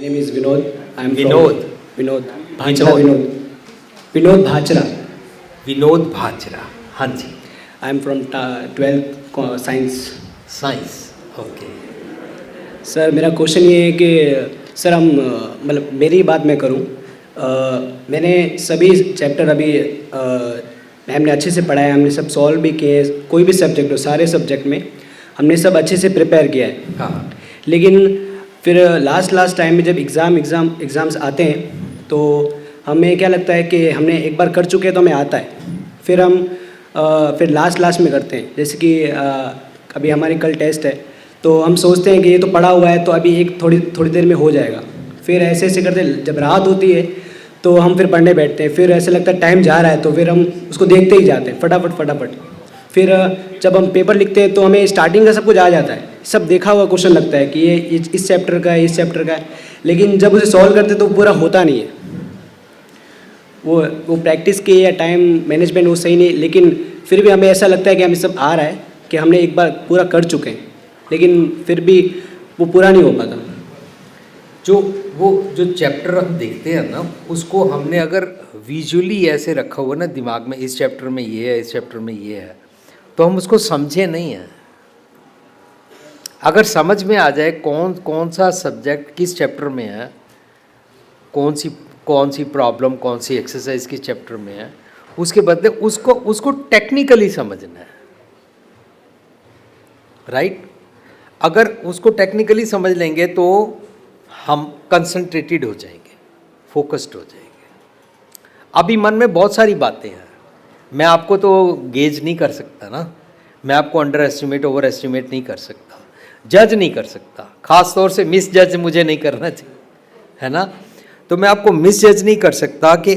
name is Vinod. I am Vinod. from Vinod. Bhachra Vinod. Vinod Bhachra. Vinod भाचरा, हाँ जी। I am from 12th Science. Science, okay. Sir मेरा question ये है कि sir हम मतलब मेरी बात मैं करूं, मैंने सभी चैप्टर अभी हमने अच्छे से पढ़ा है, हमने सब सॉल्व भी किए, कोई भी सब्जेक्ट हो सारे सब्जेक्ट में हमने सब अच्छे से प्रिपेयर किया है। हाँ। लेकिन फिर लास्ट टाइम में जब एग्ज़ाम्स आते हैं तो हमें क्या लगता है कि हमने एक बार कर चुके हैं तो हमें आता है, फिर हम फिर लास्ट में करते हैं। जैसे कि अभी हमारी कल टेस्ट है तो हम सोचते हैं कि ये तो पढ़ा हुआ है तो अभी एक थोड़ी देर में हो जाएगा, फिर ऐसे करते जब रात होती है तो हम फिर पढ़ने बैठते हैं, फिर ऐसे लगता है टाइम जा रहा है तो फिर हम उसको देखते ही जाते हैं फटाफट। फिर जब हम पेपर लिखते हैं तो हमें स्टार्टिंग का सब कुछ आ जाता है, सब देखा हुआ क्वेश्चन लगता है कि ये इस चैप्टर का है, इस चैप्टर का है, लेकिन जब उसे सॉल्व करते तो पूरा होता नहीं है। वो प्रैक्टिस की या टाइम मैनेजमेंट वो सही नहीं, लेकिन फिर भी हमें ऐसा लगता है कि हमें सब आ रहा है कि हमने एक बार पूरा कर चुके हैं, लेकिन फिर भी वो पूरा नहीं हो पाता। जो चैप्टर हम देखते हैं ना, उसको हमने अगर विजुअली ऐसे रखा हुआ ना दिमाग में, इस चैप्टर में ये है, इस चैप्टर में ये है, तो हम उसको समझे नहीं हैं। अगर समझ में आ जाए कौन सा सब्जेक्ट किस चैप्टर में है, कौन सी प्रॉब्लम कौन सी एक्सरसाइज किस चैप्टर में है, उसके बदले उसको टेक्निकली समझना है, राइट। अगर उसको टेक्निकली समझ लेंगे तो हम कंसंट्रेटेड हो जाएंगे, फोकस्ड हो जाएंगे। अभी मन में बहुत सारी बातें हैं, मैं आपको तो गेज नहीं कर सकता ना, मैं आपको अंडर एस्टिमेट ओवर एस्टिमेट नहीं कर सकता, जज नहीं कर सकता, खास तौर से मिस जज मुझे नहीं करना चाहिए, है ना। तो मैं आपको मिस जज नहीं कर सकता कि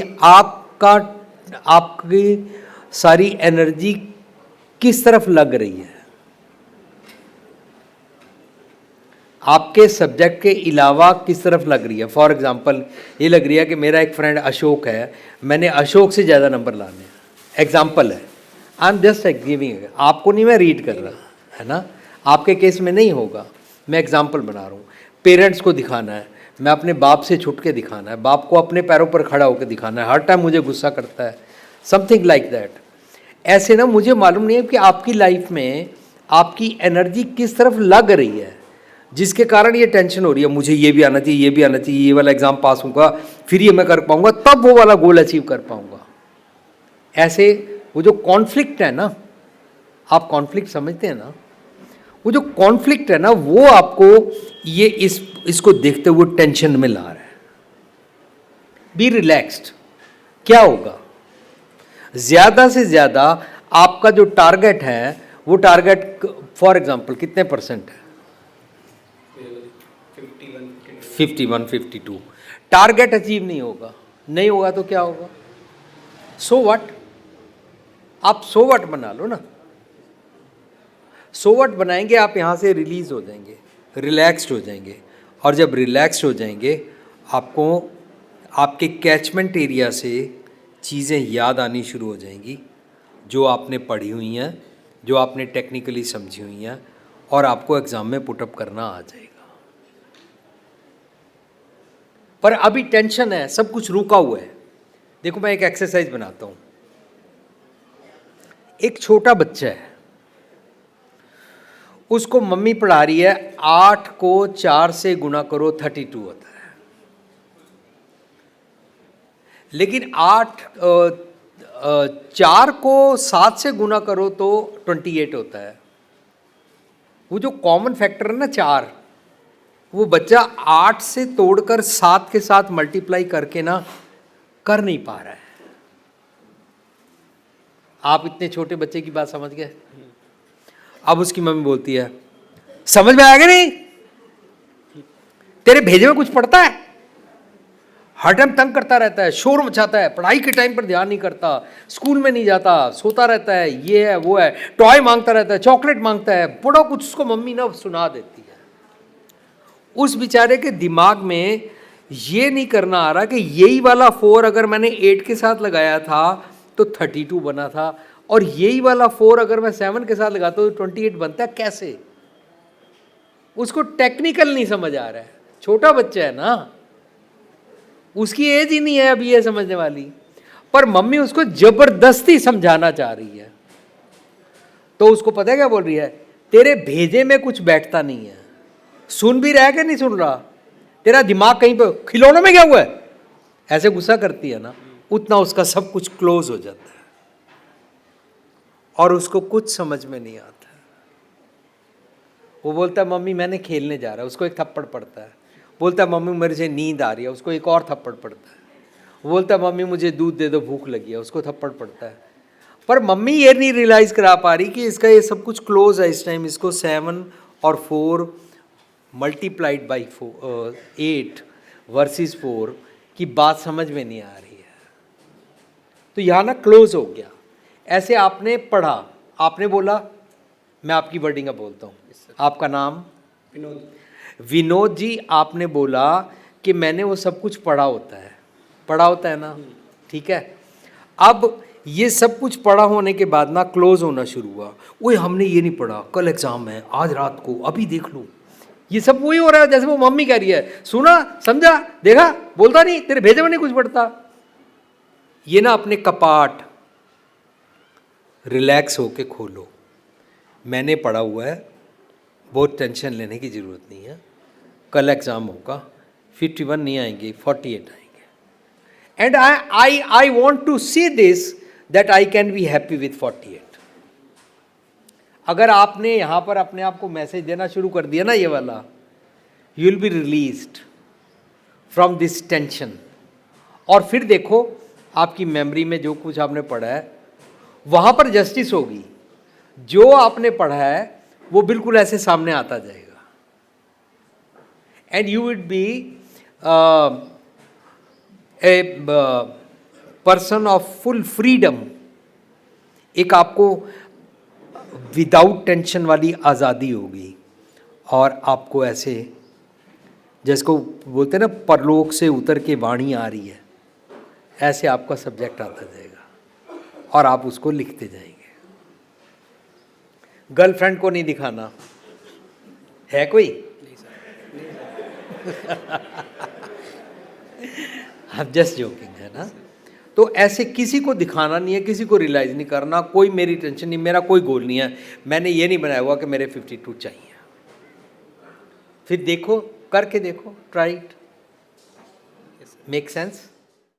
आपकी सारी एनर्जी किस तरफ लग रही है, आपके सब्जेक्ट के अलावा किस तरफ लग रही है। फॉर एग्जांपल ये लग रही है कि मेरा एक फ्रेंड अशोक है, मैंने अशोक से ज़्यादा नंबर लाने हैं, एग्जांपल है, आई एम जस्ट गिविंग, आपको नहीं मैं रीड कर रहा, है ना, आपके केस में नहीं होगा, मैं एग्जांपल बना रहा हूँ। पेरेंट्स को दिखाना है, मैं अपने बाप से छुट के दिखाना है, बाप को अपने पैरों पर खड़ा होकर दिखाना है, हर टाइम मुझे गुस्सा करता है, समथिंग लाइक दैट। ऐसे ना मुझे मालूम नहीं है कि आपकी लाइफ में आपकी एनर्जी किस तरफ लग रही है, जिसके कारण ये टेंशन हो रही है, मुझे ये भी आना चाहिए, ये भी आना चाहिए, ये वाला एग्जाम पास होगा, फिर ये मैं कर पाऊंगा, तब वो वाला गोल अचीव कर पाऊंगा। ऐसे वो जो कॉन्फ्लिक्ट है ना, आप कॉन्फ्लिक्ट समझते हैं ना, वो जो कॉन्फ्लिक्ट है ना, वो आपको ये इसको देखते हुए टेंशन में ला रहा है। B relaxed. क्या होगा, ज्यादा से ज्यादा आपका जो टारगेट है, वो टारगेट फॉर एग्जांपल कितने परसेंट है, 51 52, टारगेट अचीव नहीं होगा तो क्या होगा, सो व्हाट, आप सो व्हाट बना लो ना, सो व्हाट बनाएंगे आप, यहां से रिलीज हो जाएंगे, रिलैक्स्ड हो जाएंगे, और जब रिलैक्स्ड हो जाएंगे आपको आपके कैचमेंट एरिया से चीज़ें याद आनी शुरू हो जाएंगी जो आपने पढ़ी हुई हैं, जो आपने टेक्निकली समझी हुई हैं, और आपको एग्ज़ाम में पुटअप करना आ जाएगा। पर अभी टेंशन है, सब कुछ रुका हुआ है। देखो मैं एक एक्सरसाइज बनाता हूँ। एक छोटा बच्चा है, उसको मम्मी पढ़ा रही है 8 को 4 से गुणा करो 32 होता है, लेकिन 4 को 7 से गुणा करो तो 28 होता है। वो जो कॉमन फैक्टर है ना 4, वो बच्चा 8 से तोड़कर 7 के साथ मल्टीप्लाई करके ना कर नहीं पा रहा है। आप इतने छोटे बच्चे की बात समझ गए। अब उसकी मम्मी बोलती है, समझ में आएगा नहीं, तेरे भेजे में कुछ पड़ता है, हर टाइम तंग करता रहता है, शोर मचाता है, पढ़ाई के टाइम पर ध्यान नहीं करता, स्कूल में नहीं जाता, सोता रहता है, ये है वो है, टॉय मांगता रहता है, चॉकलेट मांगता है, बड़ा कुछ उसको मम्मी ना सुना देती है। उस बेचारे के दिमाग में ये नहीं करना आ रहा कि यही वाला 4 अगर मैंने 8 के साथ लगाया था तो 32 बना था, और यही वाला 4 अगर मैं 7 के साथ लगाता हूँ तो 28 बनता है। कैसे, उसको टेक्निकल नहीं समझ आ रहा है, छोटा बच्चा है ना, उसकी एज ही नहीं है अभी ये समझने वाली, पर मम्मी उसको जबरदस्ती समझाना चाह रही है। तो उसको पता है क्या बोल रही है, तेरे भेजे में कुछ बैठता नहीं है, सुन भी रहा है कि नहीं सुन रहा, तेरा दिमाग कहीं पे खिलौनों में क्या हुआ है, ऐसे गुस्सा करती है ना, उतना उसका सब कुछ क्लोज हो जाता है और उसको कुछ समझ में नहीं आता। वो बोलता है मम्मी मैंने खेलने जा रहा है, उसको एक थप्पड़ पड़ता है। बोलता है मम्मी मेरे से नींद आ रही है, उसको एक और थप्पड़ पड़ता है। वो बोलता है मम्मी मुझे दूध दे दो भूख लगी है, उसको थप्पड़ पड़ता है। पर मम्मी ये नहीं रियलाइज़ करा पा रही कि इसका ये सब कुछ क्लोज है इस टाइम। इसको 7 और 4 मल्टीप्लाइड बाई 8 वर्सेस 4 की बात समझ में नहीं आ रही है। तो यहाँ ना क्लोज हो गया। ऐसे आपने पढ़ा, आपने बोला, मैं आपकी वर्डिंग का बोलता हूँ, आपका नाम विनोद। विनोद जी, आपने बोला कि मैंने वो सब कुछ पढ़ा होता है ना, ठीक है। अब ये सब कुछ पढ़ा होने के बाद ना क्लोज होना शुरू हुआ। ओए हमने ये नहीं पढ़ा, कल एग्जाम है, आज रात को, अभी देख लूँ। ये सब वही हो रहा है जैसे वो मम्मी कह रही है, सुना समझा देखा, बोलता नहीं, तेरे भेजे में नहीं कुछ पढ़ता। ये ना अपने कपाट रिलैक्स होके खोलो, मैंने पढ़ा हुआ है, बहुत टेंशन लेने की ज़रूरत नहीं है। कल एग्ज़ाम होगा, 51 नहीं आएंगे, 48 आएंगे। And I want to see this that I can be happy with 48। अगर आपने यहाँ पर अपने आप को मैसेज देना शुरू कर दिया ना ये वाला, you will be released from this tension. और फिर देखो आपकी मेमोरी में जो कुछ आपने पढ़ा है वहाँ पर जस्टिस होगी। जो आपने पढ़ा है वो बिल्कुल ऐसे सामने आता जाएगा। And you will be a person of full freedom. एक आपको विदाउट टेंशन वाली आज़ादी होगी और आपको ऐसे जिसको बोलते हैं ना परलोक से उतर के वाणी आ रही है, ऐसे आपका सब्जेक्ट आता जाएगा और आप उसको लिखते जाएंगे। गर्लफ्रेंड को नहीं दिखाना है कोई? हम जस्ट जोकिंग है ना। तो ऐसे किसी को दिखाना नहीं है, किसी को रियलाइज़ नहीं करना, कोई मेरी टेंशन नहीं, मेरा कोई गोल नहीं है, मैंने ये नहीं बनाया हुआ कि मेरे 52 चाहिए। फिर देखो, करके देखो, ट्राई इट, मेक सेंस।